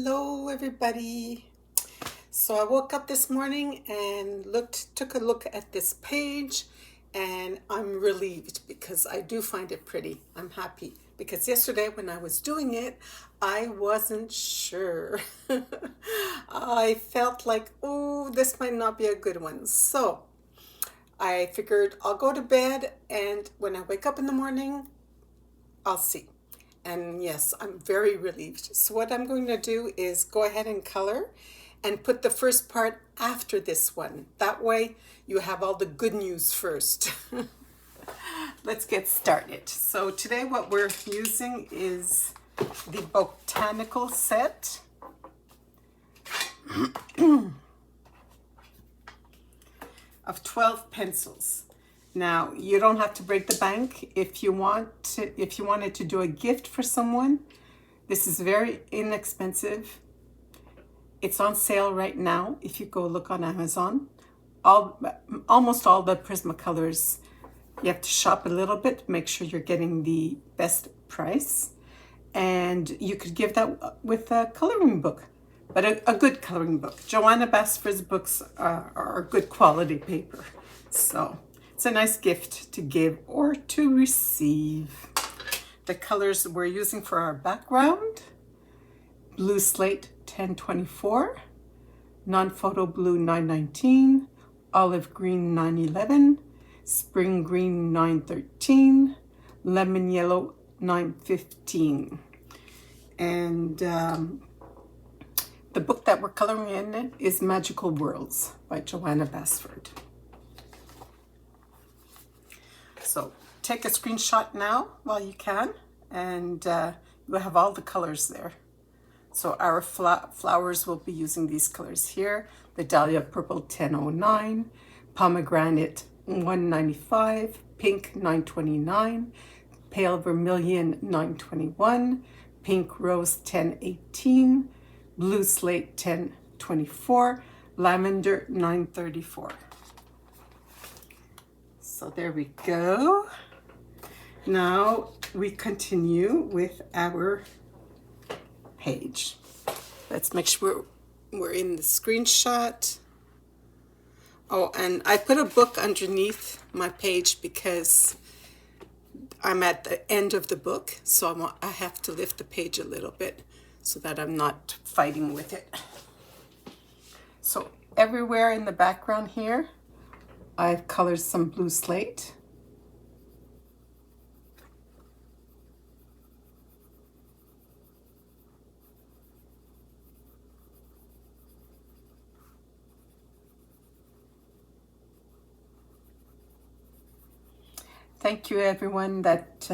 Hello, everybody. So I woke up this morning and took a look at this page, and I'm relieved because I do find it pretty. I'm happy because yesterday when I was doing it, I wasn't sure. I felt like, oh, this might not be a good one. So I figured I'll go to bed, and when I wake up in the morning, I'll see. And yes, I'm very relieved. So what I'm going to do is go ahead and color and put the first part after this one. That way you have all the good news first. Let's get started. So today what we're using is the Botanical set. Of 12 pencils. Now, you don't have to break the bank if you wanted to do a gift for someone. This is very inexpensive. It's on sale right now if you go look on Amazon. Almost all the Prismacolors, you have to shop a little bit, make sure you're getting the best price. And you could give that with a coloring book, but a good coloring book. Johanna Basford's books are good quality paper. So it's a nice gift to give or to receive. The colors we're using for our background: blue slate 1024, non-photo blue 919, olive green 911, spring green 913, lemon yellow 915. And the book that we're coloring in is Magical Worlds by Johanna Basford. So take a screenshot now while you can, and you'll have all the colors there. So our flowers will be using these colors here: the Dahlia purple 1009, pomegranate 195, pink 929, pale vermilion 921, pink rose 1018, blue slate 1024, lavender 934. So there we go. Now we continue with our page. Let's make sure we're in the screenshot. Oh, and I put a book underneath my page because I'm at the end of the book, so I have to lift the page a little bit so that I'm not fighting with it. So everywhere in the background here, I've colored some blue slate. Thank you, everyone that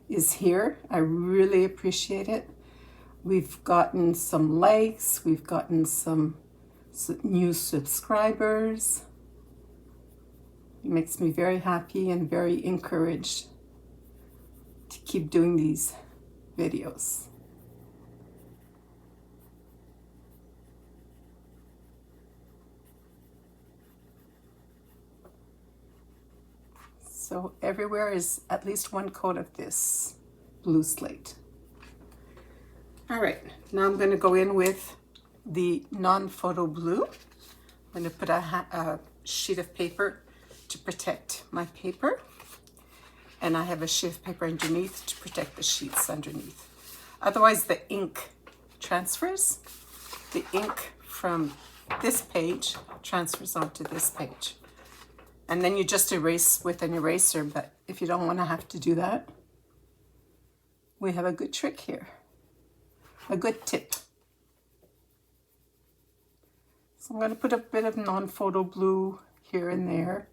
is here. I really appreciate it. We've gotten some likes, we've gotten some new subscribers. It makes me very happy and very encouraged to keep doing these videos. So everywhere is at least one coat of this blue slate. All right, now I'm going to go in with the non-photo blue. I'm going to put a sheet of paper to protect my paper, and I have a sheet of paper underneath to protect the sheets underneath. Otherwise the ink transfers. The ink from this page transfers onto this page. And then you just erase with an eraser, but if you don't want to have to do that, we have a good trick here, a good tip. So I'm going to put a bit of non-photo blue here and there.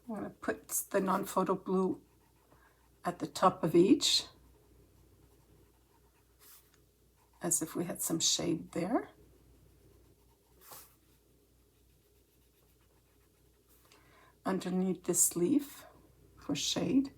I'm going to put the non-photo blue at the top of each, as if we had some shade there. Underneath this leaf, for shade.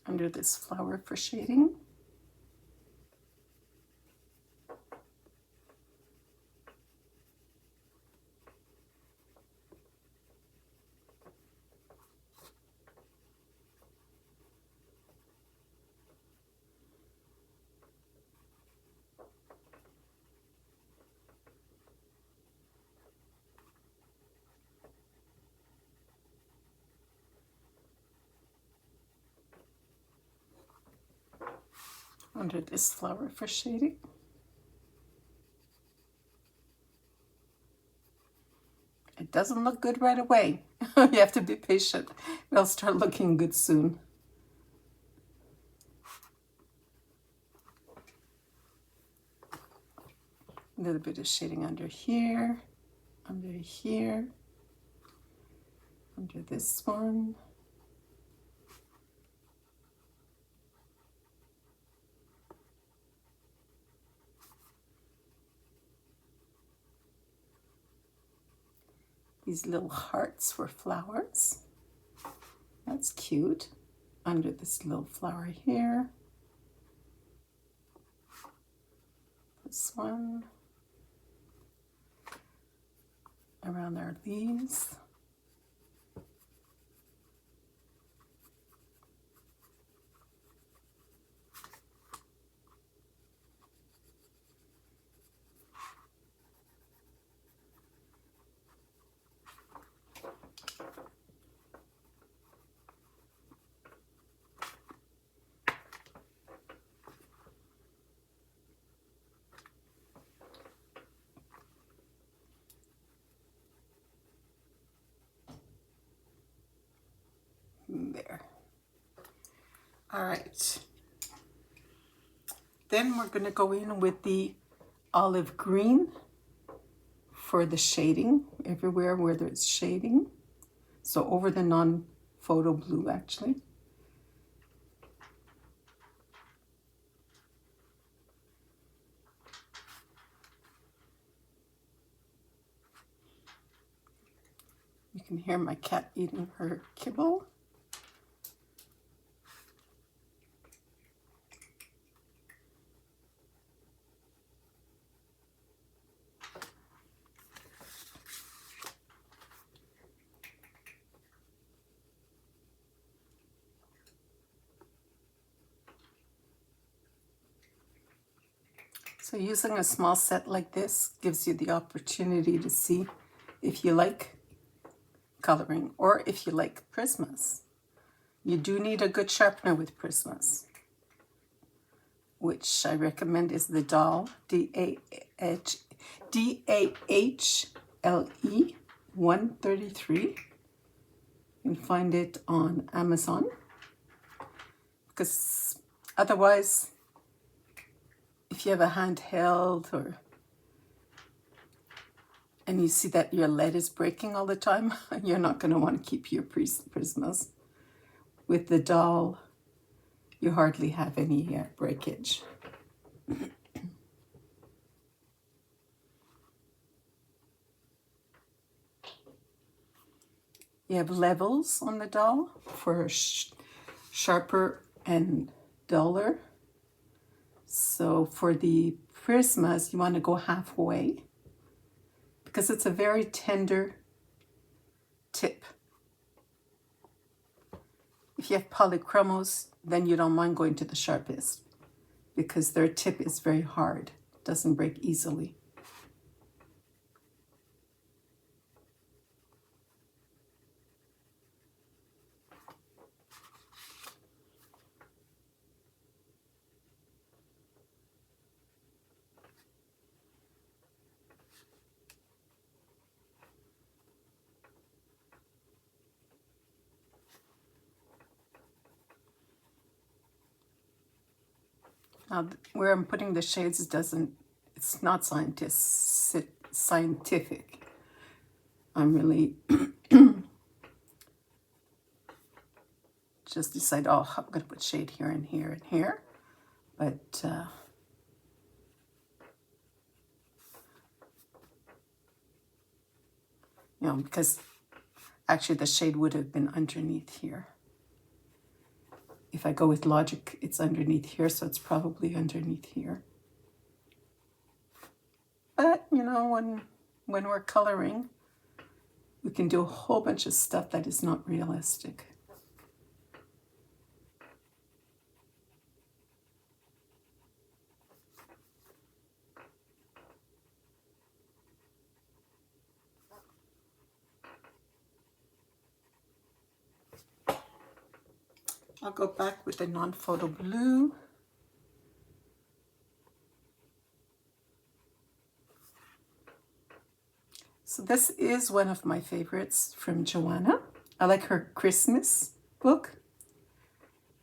Under this flower for shading. Under this flower for shading. It doesn't look good right away. You have to be patient. It'll start looking good soon. A little bit of shading under here, under here, under this one. These little hearts for flowers. That's cute. Under this little flower here. This one. Around our leaves. There. All right. Then we're going to go in with the olive green for the shading, everywhere where there's shading. So over the non-photo blue, actually. You can hear my cat eating her kibble. So using a small set like this gives you the opportunity to see if you like coloring or if you like Prismas. You do need a good sharpener with Prismas, which I recommend is the Dahl, D-A-H-L-E 133. You can find it on Amazon, because otherwise, if you have a handheld and you see that your lead is breaking all the time, you're not going to want to keep your Prismas. With the Dahl, you hardly have any breakage. You have levels on the Dahl for sharper and duller. So for the Prismas, you want to go halfway because it's a very tender tip. If you have polychromos, then you don't mind going to the sharpest because their tip is very hard, doesn't break easily. Now, where I'm putting the shades it's not scientific. I'm really just decide, oh, I'm going to put shade here and here and here. But you know, because actually the shade would have been underneath here. If I go with logic, it's underneath here, so it's probably underneath here. But, you know, when we're coloring, we can do a whole bunch of stuff that is not realistic. I'll go back with the non-photo blue. So this is one of my favorites from Johanna. I like her Christmas book.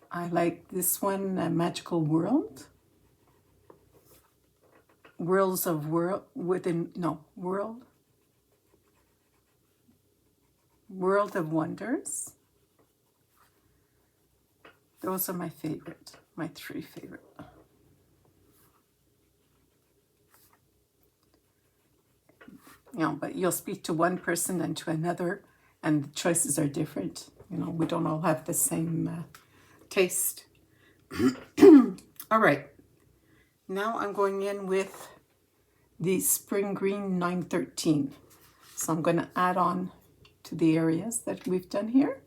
I like this one, Magical World. Worlds of World within, no, World. World of Wonders. Those are my favorite, my three favorite. You know, but you'll speak to one person and to another, and the choices are different. You know, we don't all have the same taste. All right. Now I'm going in with the Spring Green 913. So I'm going to add on to the areas that we've done here.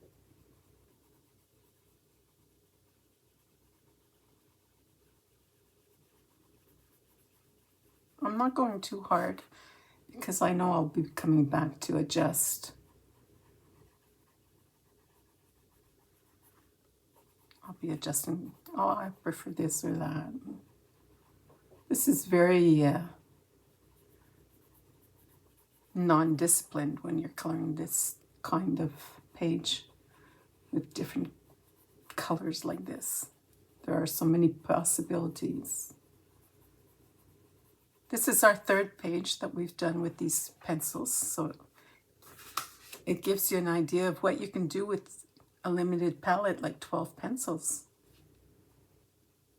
I'm not going too hard because I know I'll be coming back to adjust. I'll be adjusting. Oh, I prefer this or that. This is very non-disciplined when you're coloring this kind of page with different colors like this. There are so many possibilities. This is our third page that we've done with these pencils, so it gives you an idea of what you can do with a limited palette like 12 pencils.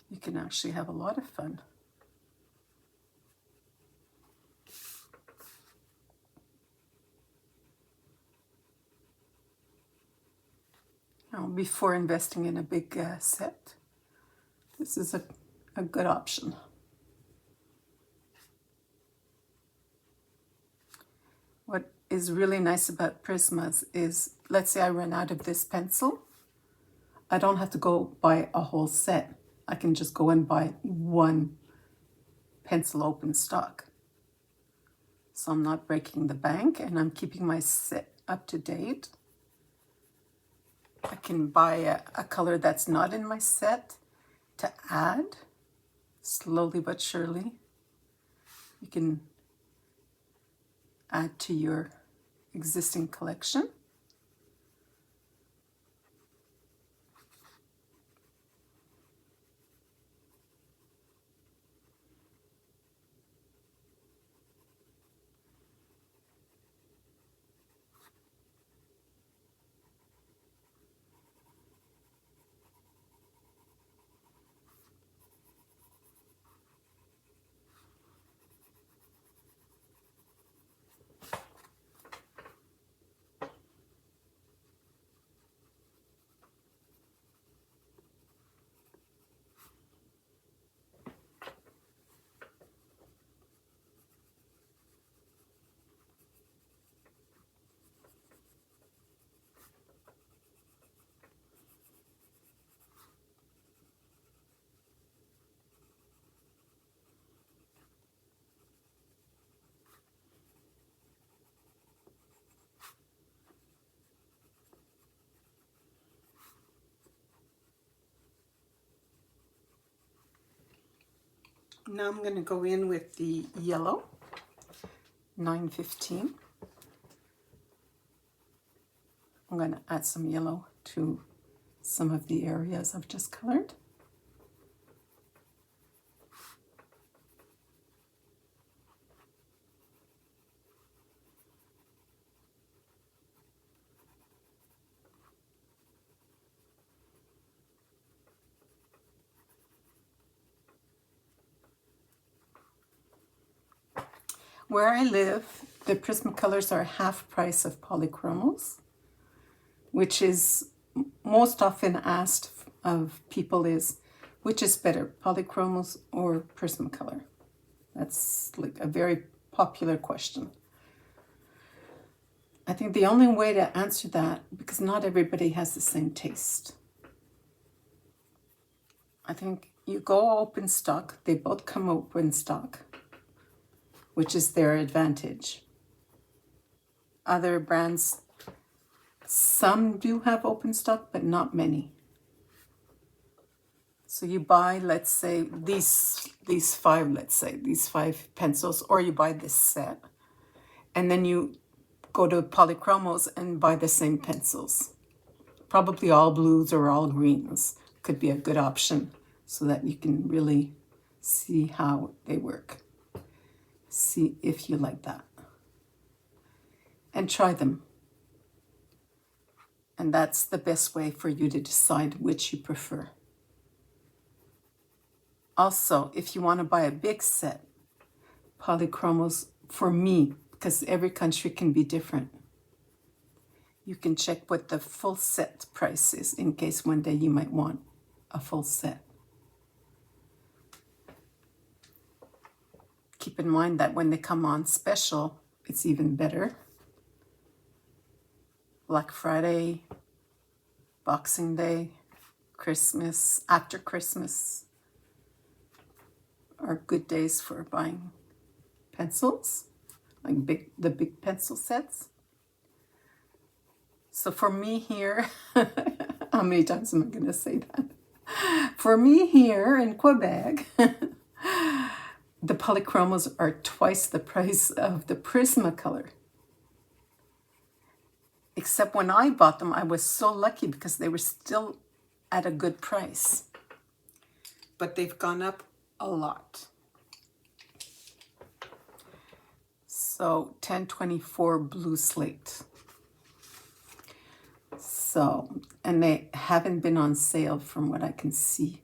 You can actually have a lot of fun. Now, before investing in a big set, this is a good option. What is really nice about Prismas is, let's say I run out of this pencil, I don't have to go buy a whole set. I can just go and buy one pencil open stock. So I'm not breaking the bank and I'm keeping my set up to date. I can buy a color that's not in my set to add, slowly but surely. You can add to your existing collection. Now I'm going to go in with the yellow, 915. I'm going to add some yellow to some of the areas I've just colored. Where I live, the Prismacolors are half price of polychromos, which is most often asked of people is, which is better, polychromos or Prismacolor? That's like a very popular question. I think the only way to answer that, because not everybody has the same taste. I think you go open stock, they both come open stock, which is their advantage. Other brands, some do have open stock, but not many. So you buy, let's say, these five pencils, or you buy this set, and then you go to Polychromos and buy the same pencils. Probably all blues or all greens could be a good option so that you can really see how they work. See if you like that. And try them. And that's the best way for you to decide which you prefer. Also, if you want to buy a big set, Polychromos, for me, because every country can be different, you can check what the full set price is in case one day you might want a full set. Keep in mind that when they come on special, it's even better. Black Friday, Boxing Day, Christmas, after Christmas are good days for buying pencils, like the big pencil sets. So for me here, how many times am I going to say that? For me here in Quebec, the Polychromos are twice the price of the Prismacolor. Except when I bought them, I was so lucky because they were still at a good price. But they've gone up a lot. So 1024 blue slate. So, and they haven't been on sale from what I can see.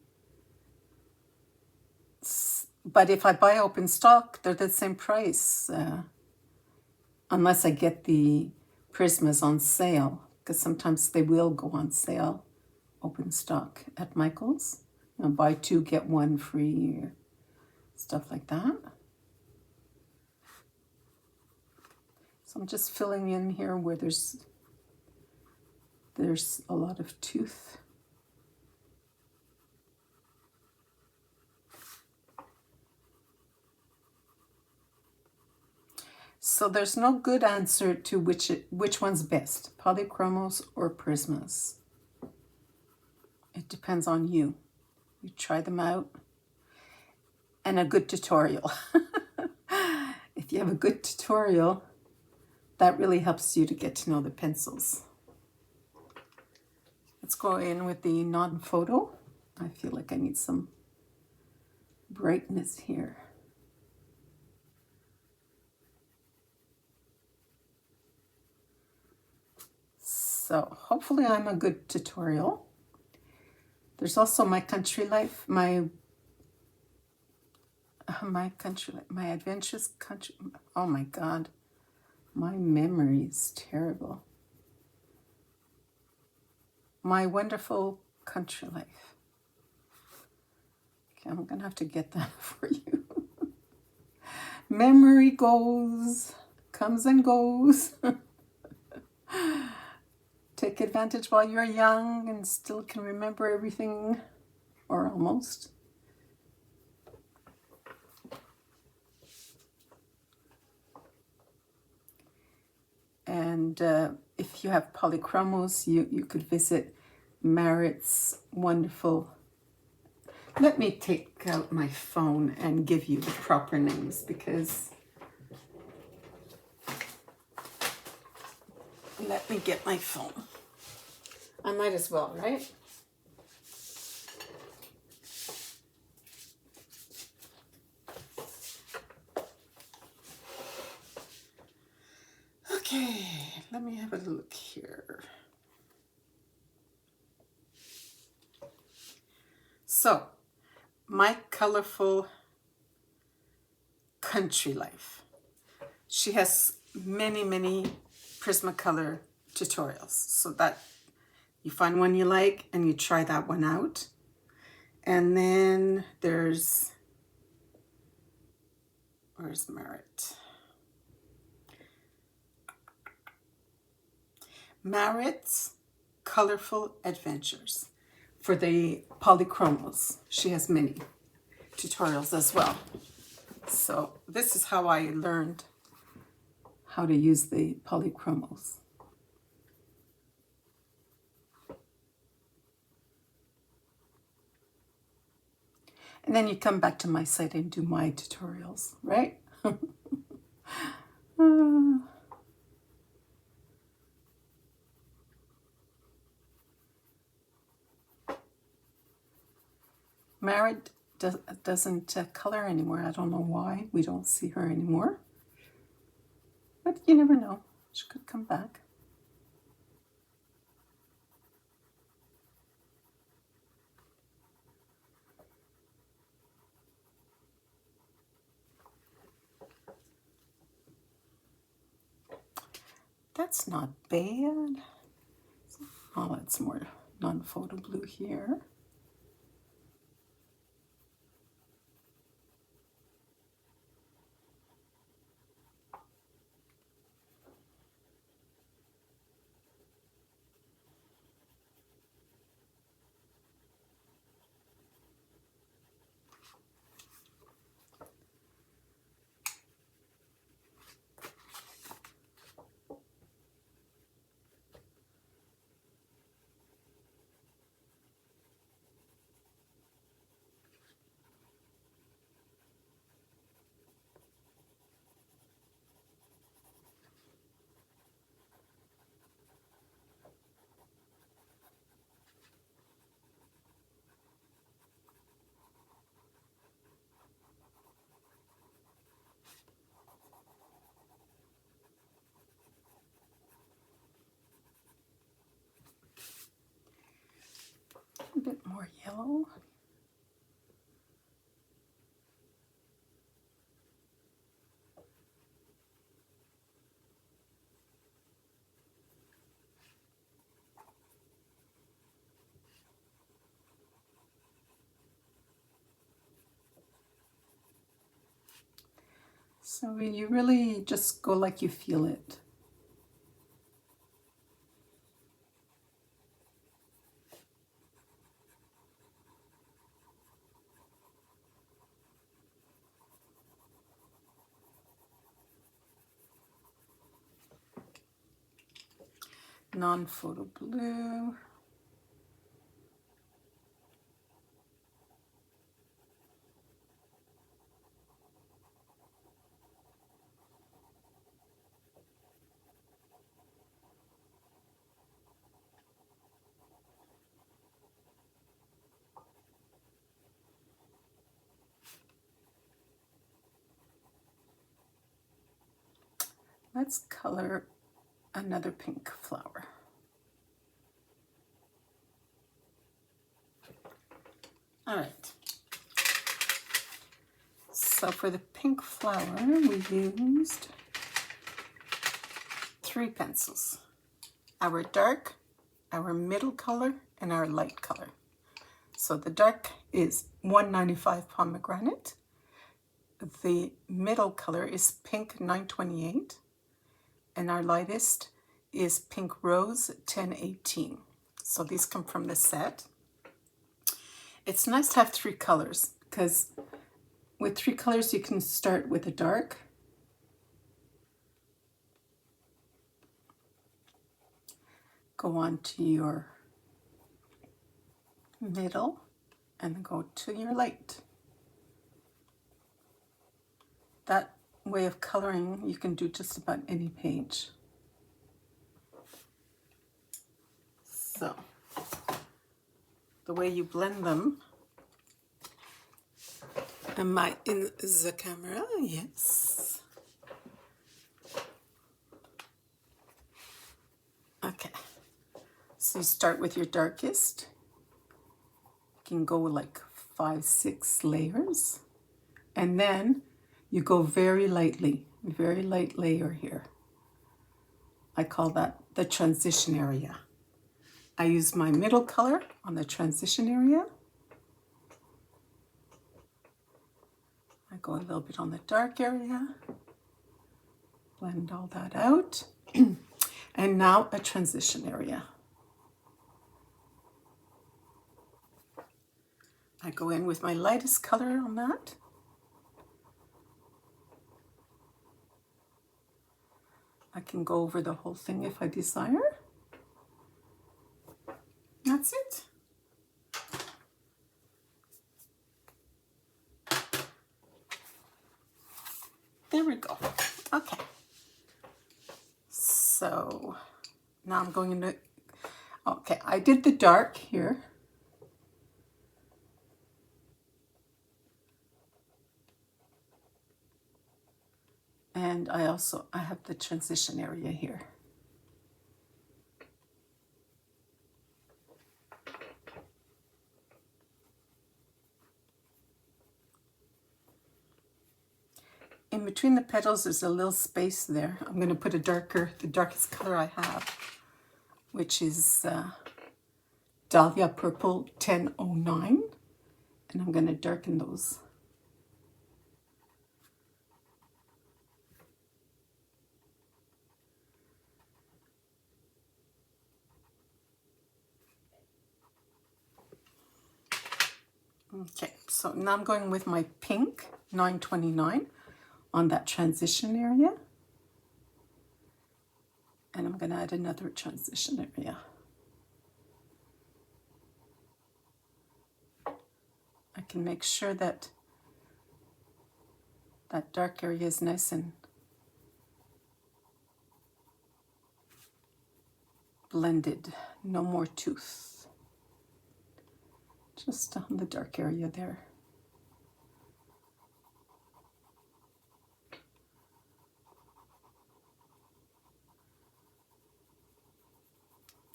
But if I buy open stock, they're the same price. Unless I get the Prismas on sale, because sometimes they will go on sale, open stock at Michael's. You know, buy two, get one free, or stuff like that. So I'm just filling in here where there's a lot of tooth. So there's no good answer to which one's best, Polychromos or Prismas. It depends on you. You try them out. And a good tutorial. If you have a good tutorial, that really helps you to get to know the pencils. Let's go in with the non-photo. I feel like I need some brightness here. So hopefully I'm a good tutorial. There's also my country life, my adventurous country. Oh my God, my memory is terrible. My wonderful country life. Okay, I'm gonna have to get that for you. Memory comes and goes. Take advantage while you're young and still can remember everything, or almost. And if you have Polychromos, you could visit Marit's wonderful. Let me take out my phone and give you the proper names, because let me get my phone. I might as well, right? Okay, let me have a look here. So, my colorful country life. she has many, many Prismacolor tutorials, so that you find one you like and you try that one out. And then there's, where's Merit? Merit's Colorful Adventures for the polychromos. She has many tutorials as well. So this is how I learned how to use the polychromos. And then you come back to my site and do my tutorials, right? Marit doesn't color anymore. I don't know why. We don't see her anymore. But you never know. She could come back. That's not bad. Oh, it's more non-photo blue here. A bit more yellow. So you really just go like you feel it. Non-photo blue. Let's color another pink flower. All right. So for the pink flower, we used 3 pencils. Our dark, our middle color, and our light color. So the dark is 195 Pomegranate. The middle color is pink 928. And our lightest is Pink Rose 1018. So these come from the set. It's nice to have 3 colors because with 3 colors you can start with a dark, go on to your middle, and go to your light. That way of coloring you can do just about any page. So the way you blend them, am I in the camera? Yes. Okay, so you start with your darkest. You can go like 5, 6 layers, and then you go very lightly very light layer here. I call that the transition area. I use my middle color on the transition area. I go a little bit on the dark area, blend all that out, and now a transition area. I go in with my lightest color on that. I can go over the whole thing if I desire. That's it. There we go. Okay. So now I'm going into, okay, I did the dark here. And I have the transition area here. In between the petals, there's a little space there. I'm going to put the darkest color I have, which is Dahlia Purple 1009. And I'm going to darken those. Okay, so now I'm going with my pink 929 on that transition area. And I'm going to add another transition area. I can make sure that that dark area is nice and blended. No more tooth. Just on the dark area there.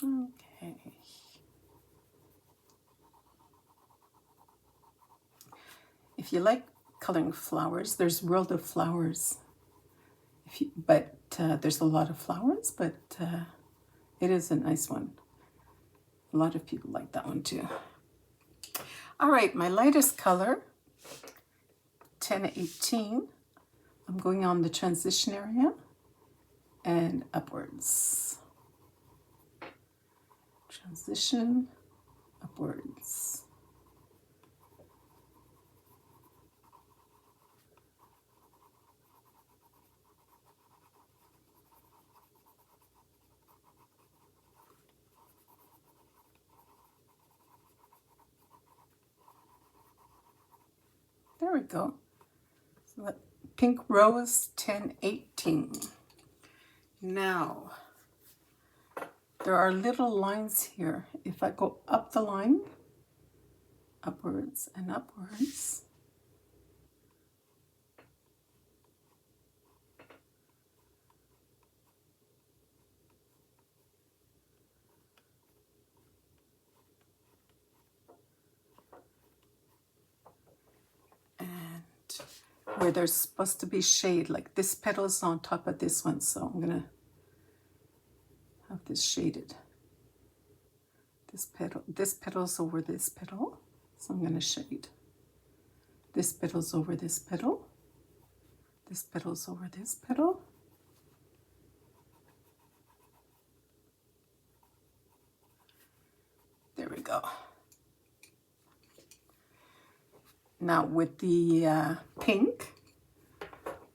Okay. If you like coloring flowers, there's World of Flowers. There's a lot of flowers, but it is a nice one. A lot of people like that one too. All right, my lightest color, 1018. I'm going on the transition area and upwards. Transition, upwards. There we go. So that Pink Rose 1018. Now, there are little lines here. If I go up the line, upwards and upwards, where there's supposed to be shade, like this petal is on top of this one, so I'm gonna have this shaded. This petal's over this petal, so I'm gonna shade. This petal's over this petal. This petal's over this petal. There we go. Now with the pink,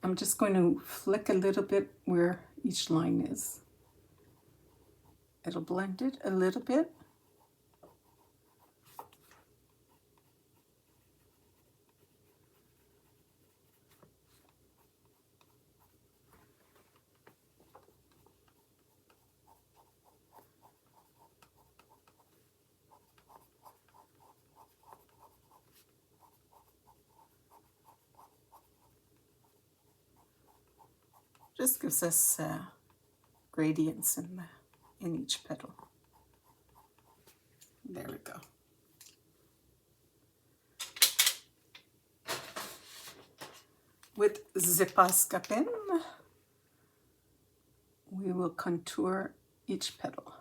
I'm just going to flick a little bit where each line is. It'll blend it a little bit. Just gives us gradients in each petal. There we go. With the Posca pen, we will contour each petal.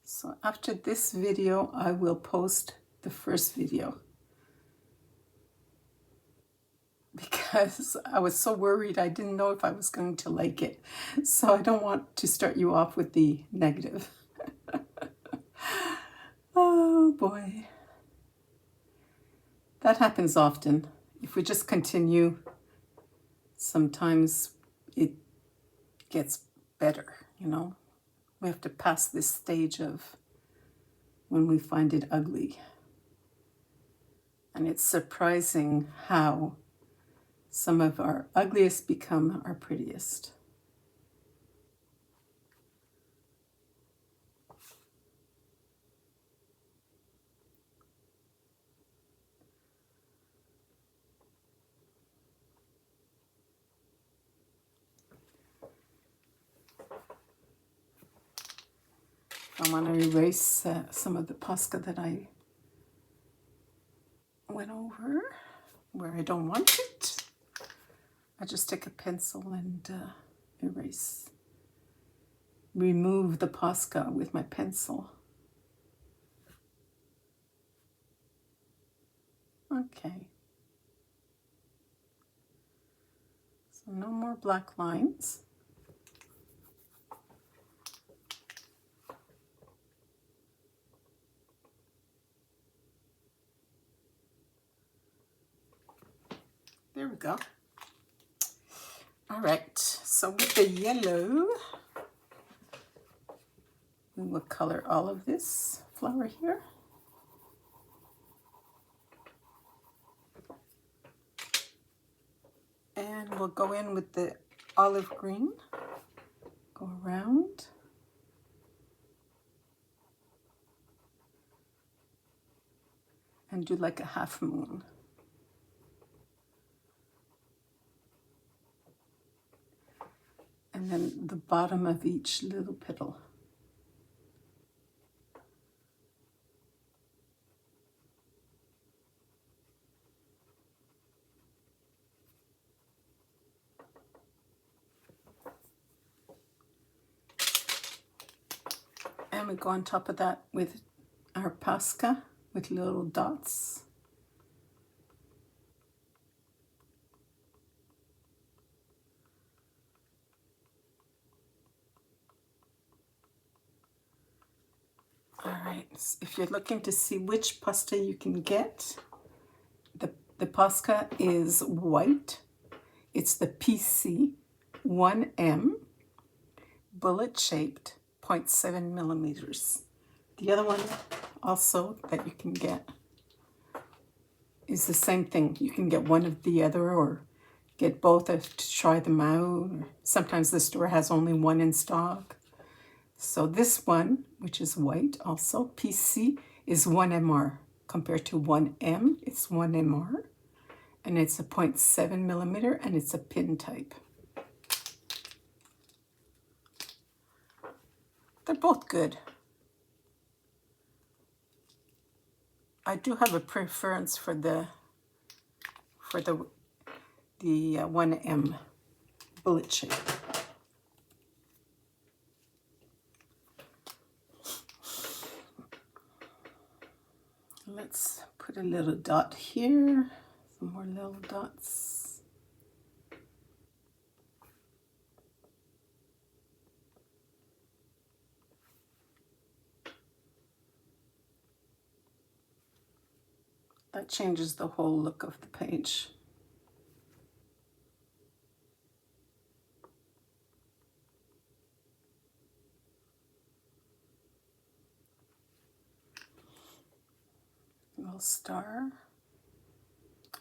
So after this video, I will post the first video because I was so worried. I didn't know if I was going to like it. So I don't want to start you off with the negative. Oh boy. That happens often. If we just continue, sometimes it gets better, you know. We have to pass this stage of when we find it ugly. And it's surprising how some of our ugliest become our prettiest. I want to erase some of the Posca that I went over where I don't want it. I just take a pencil and erase. Remove the Posca with my pencil. Okay. So no more black lines. There we go. All right, so with the yellow, we will color all of this flower here. And we'll go in with the olive green, go around. And do like a half moon. And then the bottom of each little petal. And we go on top of that with our Posca with little dots. All right, if you're looking to see which pasta you can get, the Posca is white. It's the PC 1M, bullet shaped, 0.7 millimeters. The other one also that you can get is the same thing. You can get one of the other or get both to try them out. Sometimes the store has only one in stock. So this one, which is white also, PC, is 1MR. Compared to 1M, it's 1MR. And it's a 0.7 millimeter and it's a pin type. They're both good. I do have a preference for the 1M bullet shape. Let's put a little dot here, some more little dots. That changes the whole look of the page. Little star.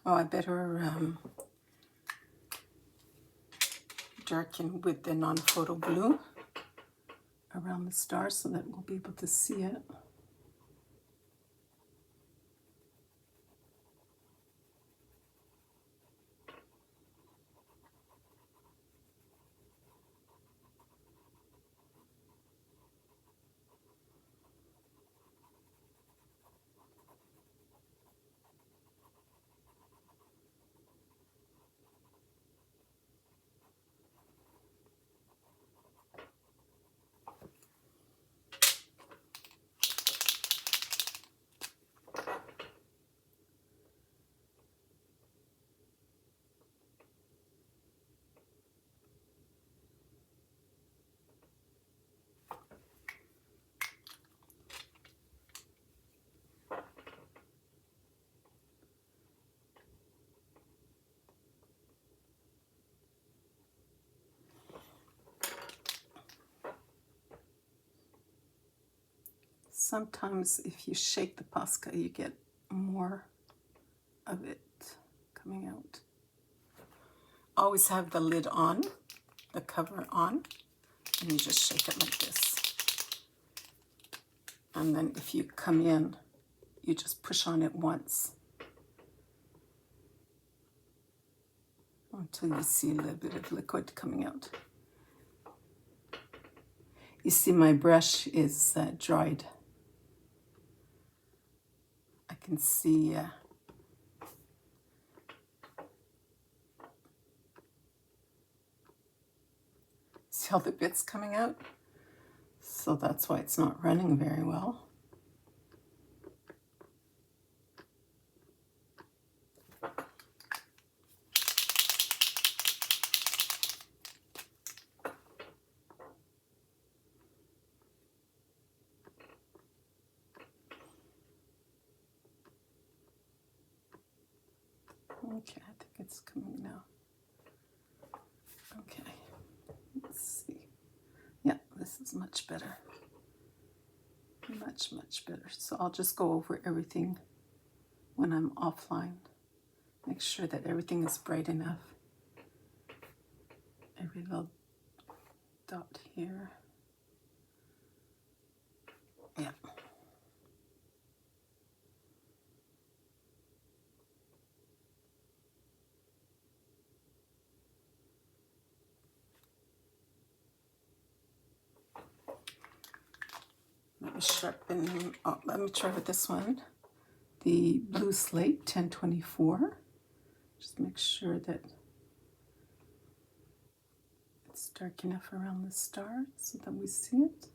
Oh, I better darken with the non-photo blue around the star so that we'll be able to see it. sometimes if you shake the Posca, you get more of it coming out. Always have the lid on, the cover on, and you just shake it like this. And then if you come in, you just push on it once until you see a little bit of liquid coming out. You see my brush is dried. I can see see all the bits coming out? So that's why it's not running very well. Okay, I think it's coming now. Okay, let's see. Yeah, this is much better. Much, much better. So I'll just go over everything when I'm offline. Make sure that everything is bright enough. Every little dot here. Yeah. Let me sharpen. Oh, let me try with this one. The blue slate 1024. Just make sure that it's dark enough around the star so that we see it.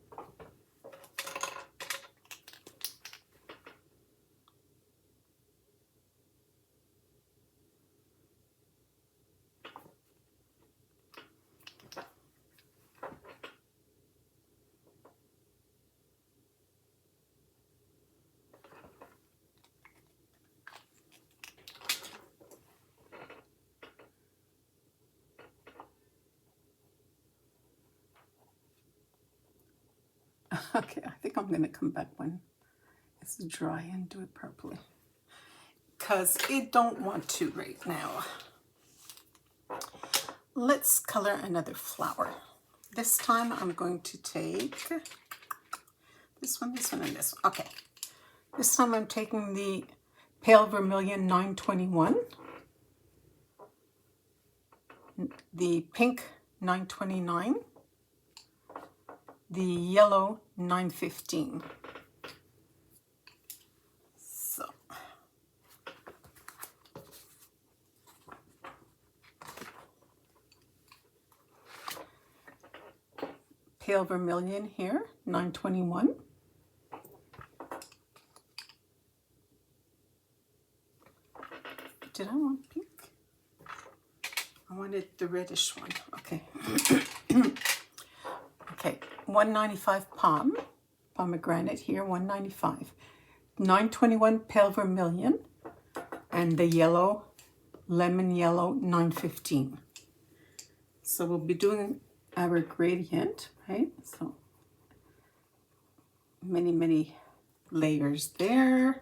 Okay, I think I'm going to come back when it's dry and do it properly, because it don't want to right now. Let's color another flower. This time I'm going to take this one, and this one. Okay, this time I'm taking the Pale Vermilion 921, the pink 929, the yellow 915. So Pale Vermilion here, 921. Did I want pink? I wanted the reddish one. Okay. Okay, 195 Pomegranate here, 195. 921 Pale Vermilion, and the yellow, lemon yellow, 915. So we'll be doing our gradient, right? So many, many layers there.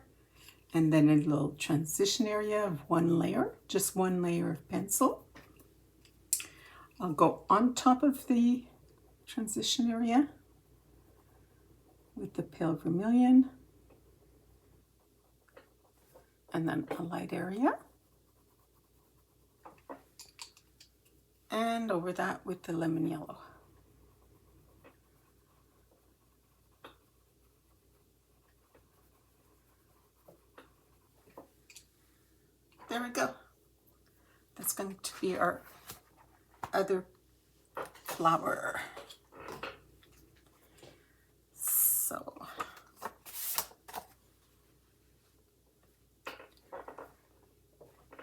And then a little transition area of one layer, just one layer of pencil. I'll go on top of the transition area with the Pale Vermilion, and then a light area, and over that with the lemon yellow. There we go. That's going to be our other flower. So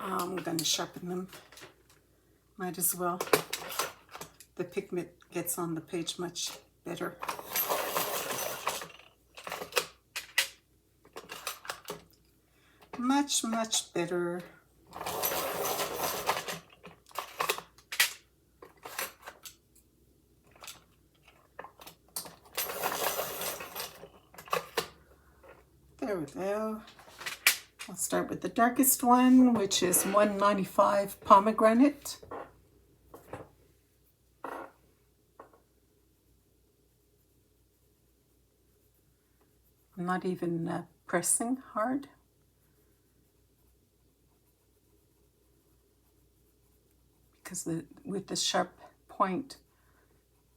I'm going to sharpen them. Might as well. The pigment gets on the page much better. Much, much better. There we go. I'll start with the darkest one, which is 195 Pomegranate. I'm not even pressing hard. Because with the sharp point,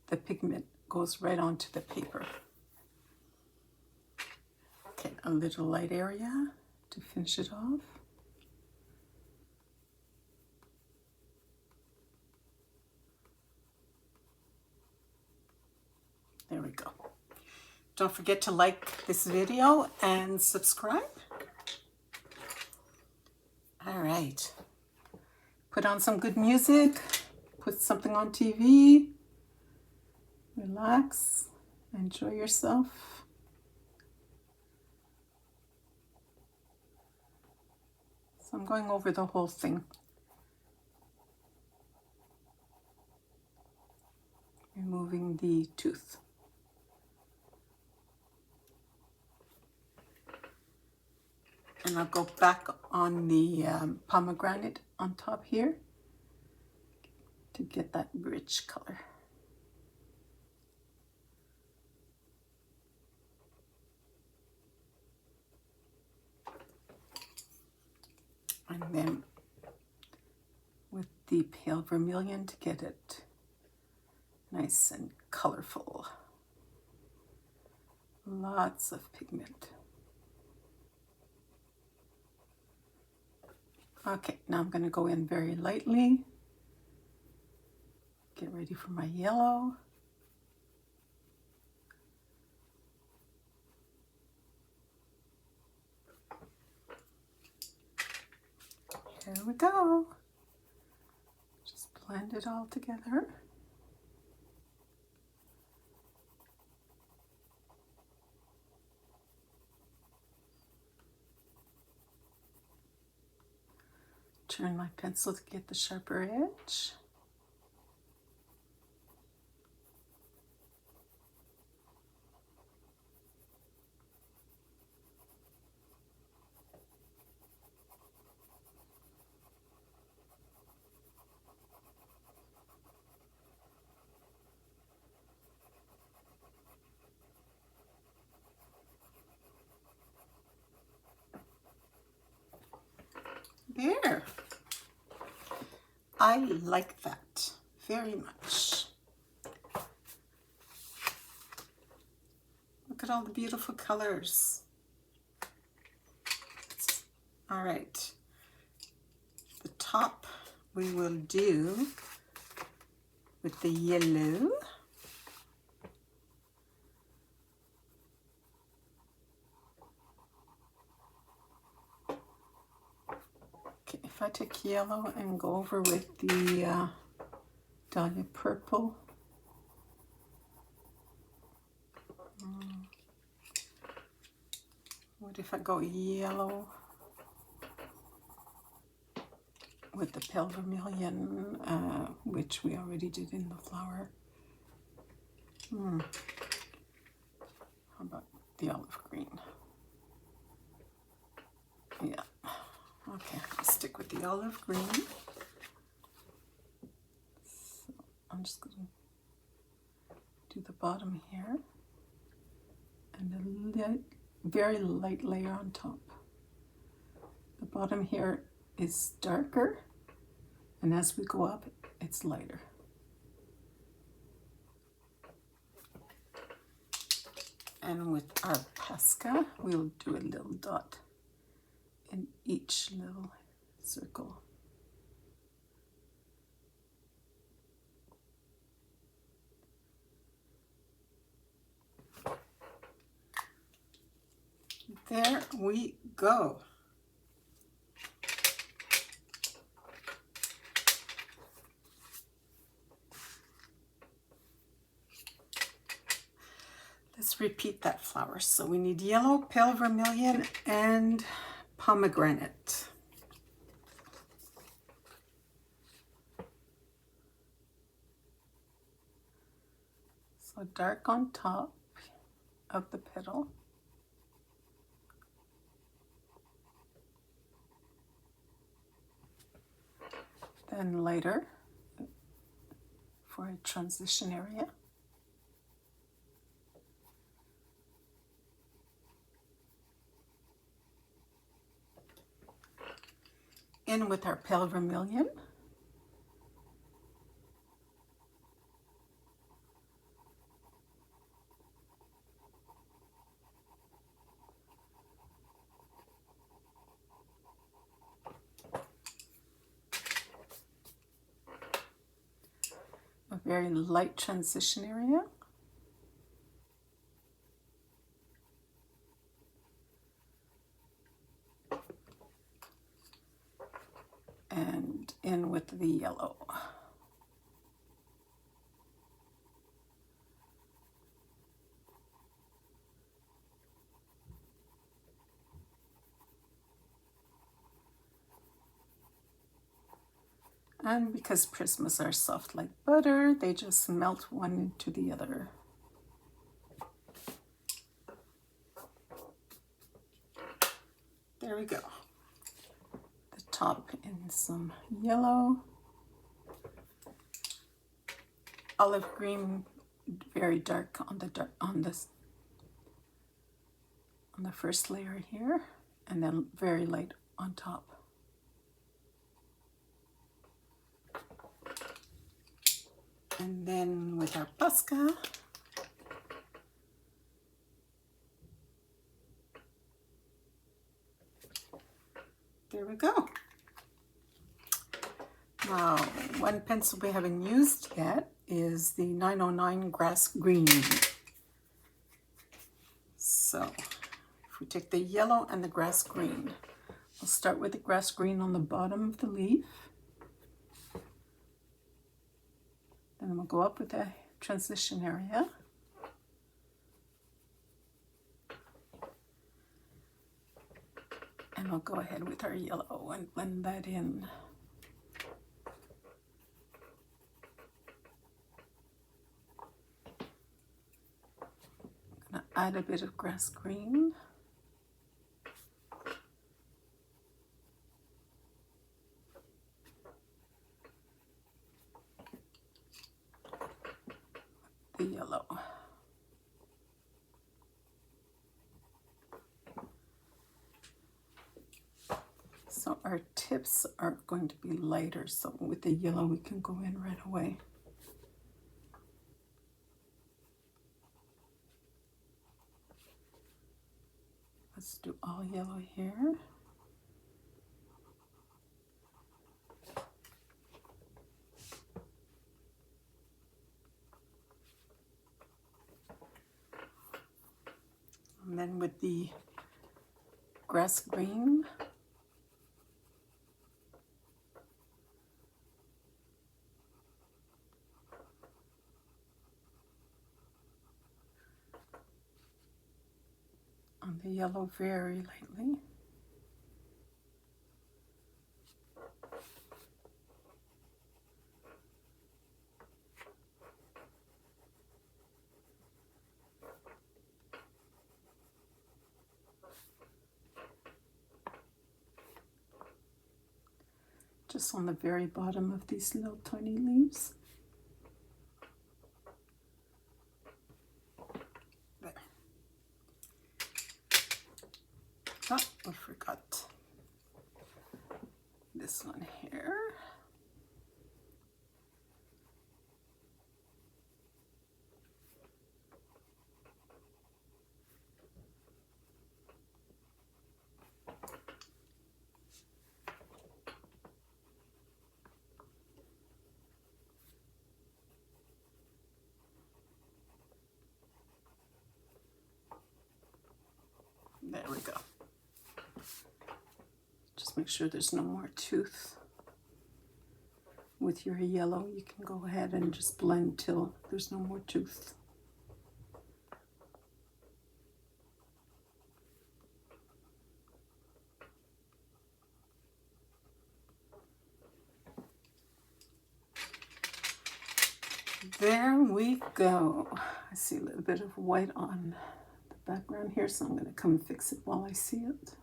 the pigment goes right onto the paper. Okay, a little light area to finish it off. There we go. Don't forget to like this video and subscribe. All right. Put on some good music. Put something on TV. Relax. Enjoy yourself. So I'm going over the whole thing. Removing the tooth. And I'll go back on the pomegranate on top here to get that rich color. And then with the pale vermilion to get it nice and colorful. Lots of pigment. Okay, now I'm going to go in very lightly. Get ready for my yellow. Here we go. Just blend it all together. Turn my pencil to get the sharper edge. There. I like that very much. Look at all the beautiful colors. All right. The top we will do with the yellow. If I take yellow and go over with the Dahlia purple. What if I go yellow with the pale vermilion, which we already did in the flower? How about the olive green? Yeah. Okay, I'll stick with the olive green. So I'm just going to do the bottom here and a very light layer on top. The bottom here is darker, and as we go up, it's lighter. And with our Pasca, we'll do a little dot in each little circle. There we go. Let's repeat that flower. So we need yellow, pale vermilion, and pomegranate. So dark on top of the petal. and lighter for a transition area. In with our pale vermilion. A very light transition area. And in with the yellow. And because prismas are soft like butter, they just melt one into the other. There we go. The top in some yellow. Olive green, very dark on the first layer here, and then very light on top. And then with our Pasca, there we go. Now, one pencil we haven't used yet is the 909 Grass Green. So, if we take the yellow and the grass green, we'll start with the grass green on the bottom of the leaf. Then we'll go up with a transition area. And we'll go ahead with our yellow and blend that in. I'm gonna add a bit of grass green. The yellow. So our tips are going to be lighter, so with the yellow we can go in right away. Let's do all yellow here. And then with the grass green, on the yellow very lightly. Just on the very bottom of these little tiny leaves. There. Oh, I forgot this one here. There we go. Just make sure there's no more tooth. With your yellow, you can go ahead and just blend till there's no more tooth. There we go. I see a little bit of white on the background here, so I'm going to come and fix it while I see it.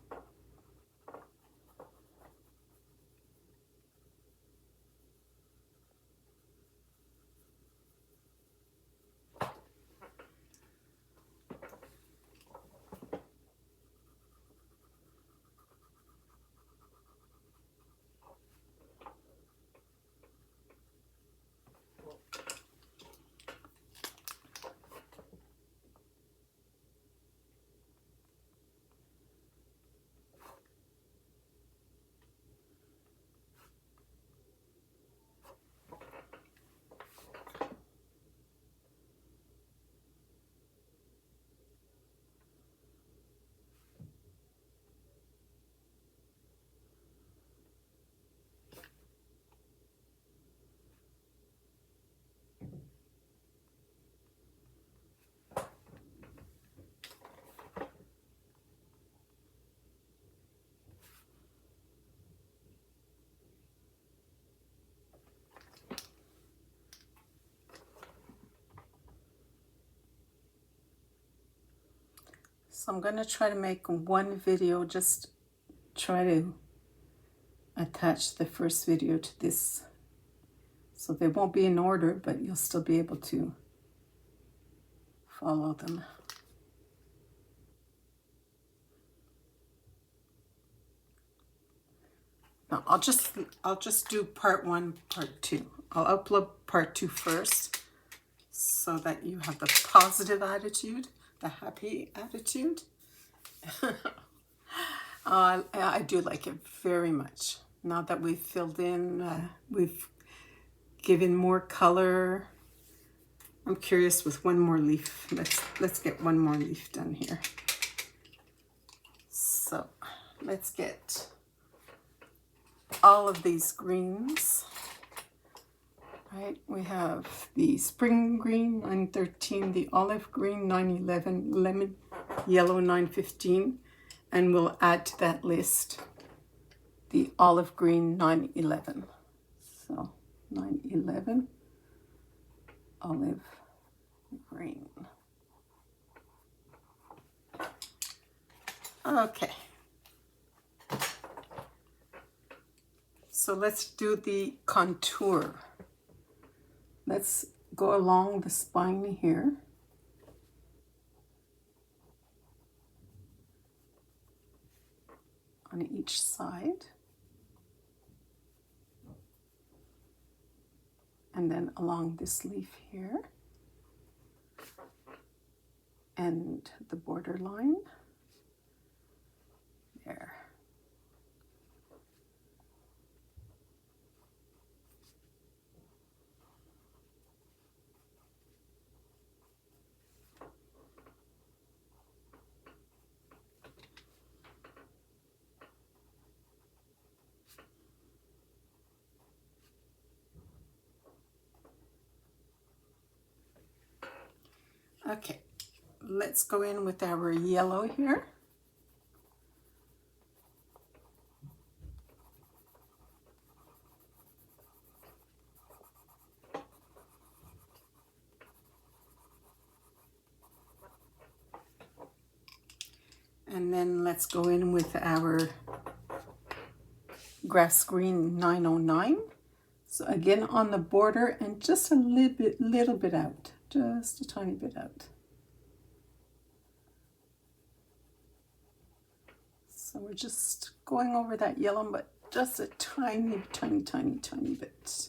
So I'm going to try to make one video, just try to attach the first video to this. So they won't be in order, but you'll still be able to follow them. Now I'll just do part 1, part 2. I'll upload part 2 first so that you have the positive attitude, the happy attitude. I do like it very much. Now that we've filled in, we've given more color. I'm curious with one more leaf. Let's get one more leaf done here. So let's get all of these greens. Right, we have the spring green 913, the olive green 911, lemon yellow 915, and we'll add to that list the olive green 911. So 911 olive green. Okay. So let's do the contour. Let's go along the spine here. On each side. And then along this leaf here. And the border line. There. Okay, let's go in with our yellow here. And then let's go in with our grass green 909. So again on the border and just a little bit out. Just a tiny bit out. So we're just going over that yellow, but just a tiny bit.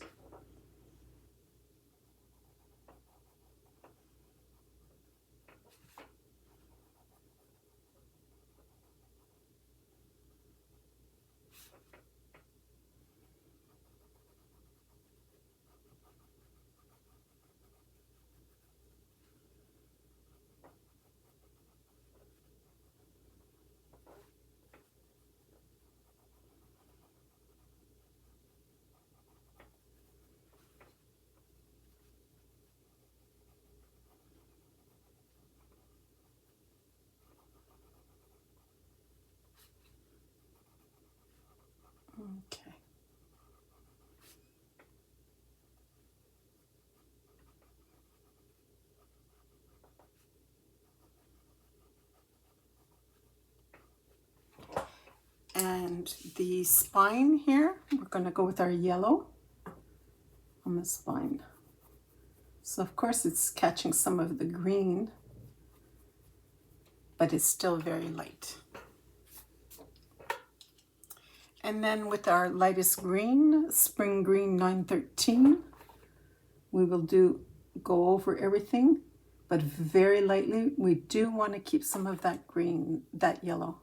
Okay. And the spine here, we're going to go with our yellow on the spine. So of course it's catching some of the green, but it's still very light. And then with our lightest green, spring green 913, we will go over everything, but very lightly. We do want to keep some of that green, that yellow.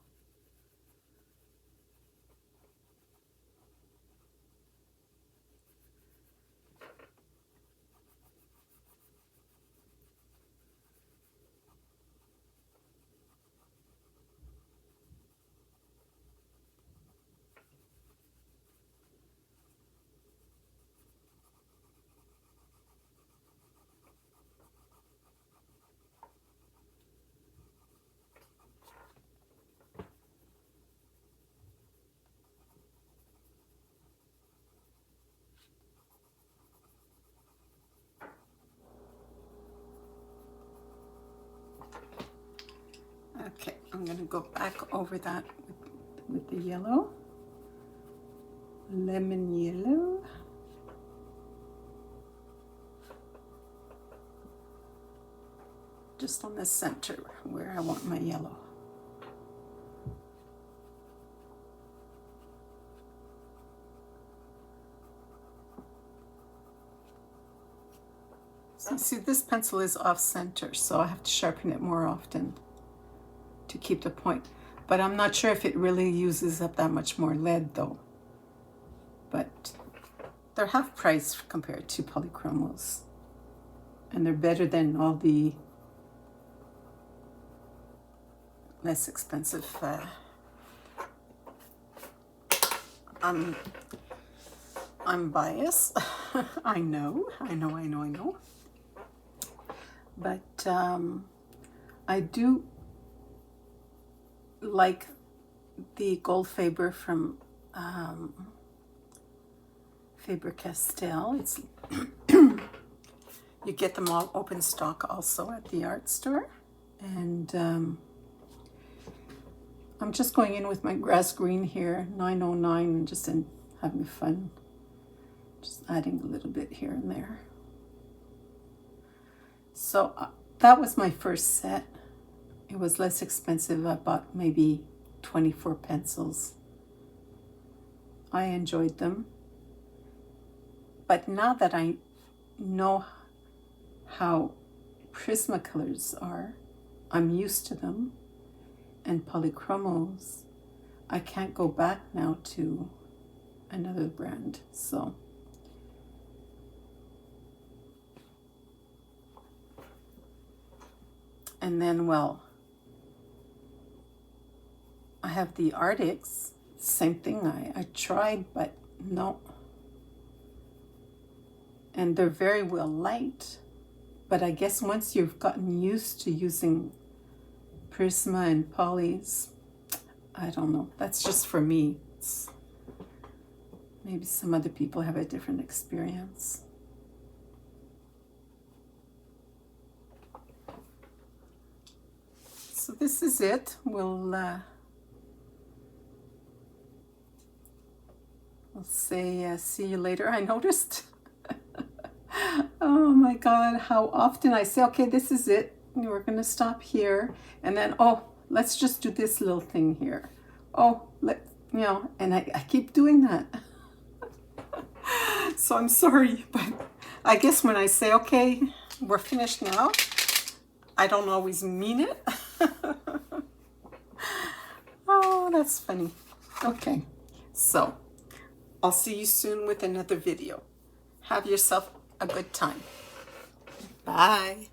I'm going to go back over that with the yellow, lemon yellow. Just on the center where I want my yellow. So see, this pencil is off center, so I have to sharpen it more often to keep the point. But I'm not sure if it really uses up that much more lead though. But they're half price compared to polychromos. And they're better than all the less expensive. I'm biased. I know. But I do like the Gold Faber from Faber-Castell. It's you get them all open stock also at the art store. And I'm just going in with my grass green here, 909, and just having fun. Just adding a little bit here and there. So that was my first set. It was less expensive. I bought maybe 24 pencils. I enjoyed them. But now that I know how Prismacolors are, I'm used to them. And polychromos, I can't go back now to another brand. So and then, well, I have the Arctics. Same thing. I tried, but no. And they're very well light. But I guess once you've gotten used to using Prisma and polys, I don't know. That's just for me. Maybe some other people have a different experience. So this is it. We'll say see you later. I noticed. Oh my God, how often I say, okay, this is it. We're going to stop here. And then, oh, let's just do this little thing here. Oh, and I keep doing that. So I'm sorry, but I guess when I say, okay, we're finished now, I don't always mean it. Oh, that's funny. Okay, so I'll see you soon with another video. Have yourself a good time. Bye.